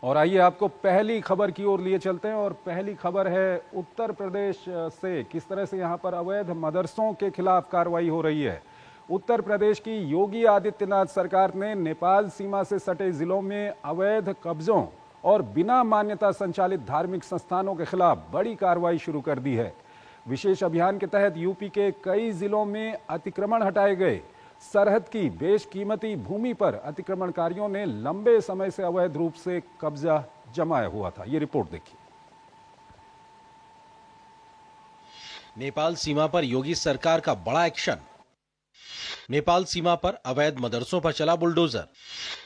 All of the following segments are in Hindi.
और आइए आपको पहली खबर की ओर लिए चलते हैं। और पहली खबर है उत्तर प्रदेश से। किस तरह से यहां पर अवैध मदरसों के खिलाफ कार्रवाई हो रही है। उत्तर प्रदेश की योगी आदित्यनाथ सरकार ने नेपाल सीमा से सटे जिलों में अवैध कब्जों और बिना मान्यता संचालित धार्मिक संस्थानों के खिलाफ बड़ी कार्रवाई शुरू कर दी है। विशेष अभियान के तहत यूपी के कई जिलों में अतिक्रमण हटाए गए। सरहद की बेशकीमती भूमि पर अतिक्रमणकारियों ने लंबे समय से अवैध रूप से कब्जा जमाया हुआ था। ये रिपोर्ट देखिए। नेपाल सीमा पर योगी सरकार का बड़ा एक्शन। नेपाल सीमा पर अवैध मदरसों पर चला बुलडोजर।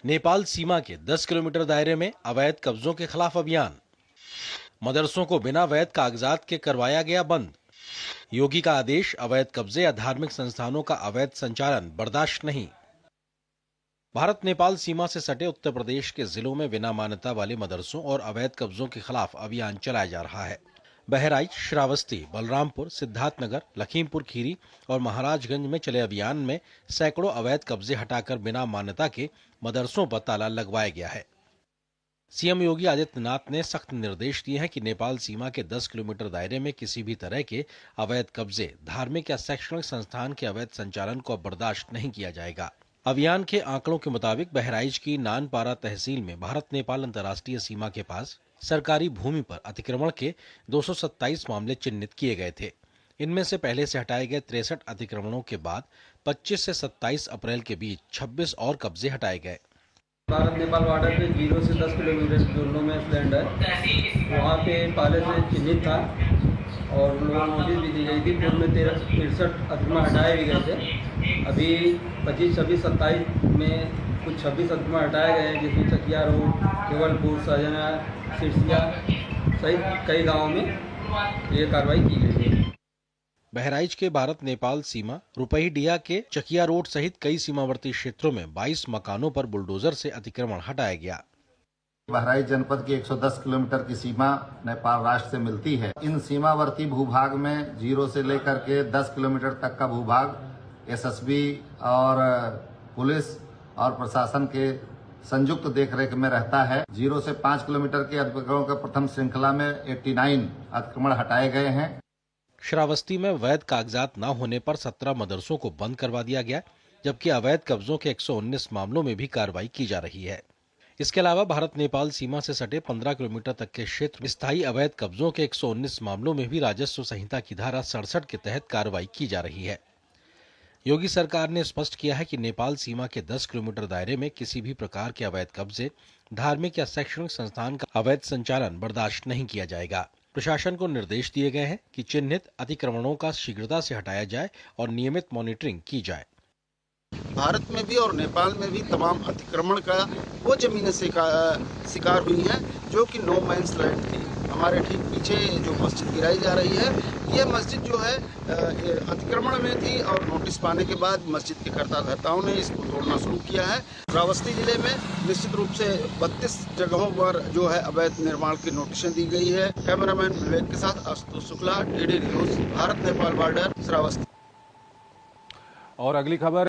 नेपाल सीमा के 10 किलोमीटर दायरे में अवैध कब्जों के खिलाफ अभियान। मदरसों को बिना वैध कागजात के करवाया गया बंद। योगी का आदेश, अवैध कब्जे या धार्मिक संस्थानों का अवैध संचालन बर्दाश्त नहीं। भारत नेपाल सीमा से सटे उत्तर प्रदेश के जिलों में बिना मान्यता वाले मदरसों और अवैध कब्जों के खिलाफ अभियान चलाया जा रहा है। बहराइच, श्रावस्ती, बलरामपुर, सिद्धार्थनगर, लखीमपुर खीरी और महाराजगंज में चले अभियान में सैकड़ों अवैध कब्जे हटाकर बिना मान्यता के मदरसों पर ताला लगवाया गया है। सीएम योगी आदित्यनाथ ने सख्त निर्देश दिए हैं कि नेपाल सीमा के 10 किलोमीटर दायरे में किसी भी तरह के अवैध कब्जे, धार्मिक या शैक्षणिक संस्थान के अवैध संचालन को बर्दाश्त नहीं किया जाएगा। अभियान के आंकड़ों के मुताबिक बहराइच की नानपारा तहसील में भारत नेपाल अंतर्राष्ट्रीय सीमा के पास सरकारी भूमि पर अतिक्रमण के 227 मामले चिन्हित किए गए थे। इनमें से पहले से हटाए गए 63 अतिक्रमणों के बाद 25 से 27 अप्रैल के बीच 26 और कब्जे हटाए गए। भारत नेपाल बॉर्डर पे 0 से 10 किलोमीटर दोनों में लैंड है। वहाँ पे पहले से चिन्हित था और लोगों को नोटिस भी दी गई थी। पूर्व में 63 अतिक्रमण हटाए भी गए थे। अभी 25, 26, 27 में कुछ 26 अतिक्रमण हटाए गए हैं, जिसमें चकिया रोड, केवलपुर, सहजना, सिरसिया सहित कई गाँवों में ये कार्रवाई की गई है। बहराइच के भारत नेपाल सीमा रुपईडीहा के चकिया रोड सहित कई सीमावर्ती क्षेत्रों में 22 मकानों पर बुलडोजर से अतिक्रमण हटाया गया। बहराइच जनपद की 110 किलोमीटर की सीमा नेपाल राष्ट्र से मिलती है। इन सीमावर्ती भूभाग में 0 से लेकर के 10 किलोमीटर तक का भूभाग एसएसबी और पुलिस और प्रशासन के संयुक्त देखरेख में रहता है। 0 से 5 किलोमीटर के अतिक्रमणों के प्रथम श्रृंखला में 89 अतिक्रमण हटाए गए हैं। श्रावस्ती में वैध कागजात न होने पर 17 मदरसों को बंद करवा दिया गया, जबकि अवैध कब्जों के 119 मामलों में भी कार्रवाई की जा रही है। इसके अलावा भारत नेपाल सीमा से सटे 15 किलोमीटर तक के क्षेत्र में स्थायी अवैध कब्जों के 119 मामलों में भी राजस्व संहिता की धारा 67 के तहत कार्रवाई की जा रही है। योगी सरकार ने स्पष्ट किया है कि नेपाल सीमा के 10 किलोमीटर दायरे में किसी भी प्रकार के अवैध कब्जे, धार्मिक या शैक्षणिक संस्थान का अवैध संचालन बर्दाश्त नहीं किया जाएगा। प्रशासन को निर्देश दिए गए हैं कि चिन्हित अतिक्रमणों का शीघ्रता से हटाया जाए और नियमित मॉनिटरिंग की जाए। भारत में भी और नेपाल में भी तमाम अतिक्रमण का वो जमीनें शिकार हुई हैं जो कि नो मैंस लैंड थी। हमारे ठीक पीछे जो मस्जिद गिराई जा रही है, ये मस्जिद जो है अतिक्रमण में थी और नोटिस पाने के बाद मस्जिद के कर्ताधर्ताओं ने इसको तोड़ना शुरू किया है। श्रावस्ती जिले में निश्चित रूप से 32 जगहों पर जो है अवैध निर्माण की नोटिसें दी गई है। कैमरामैन विवेक के साथ Ashutosh Shukla, DD news, Bharat Nepal border, Shravasti. और अगली खबर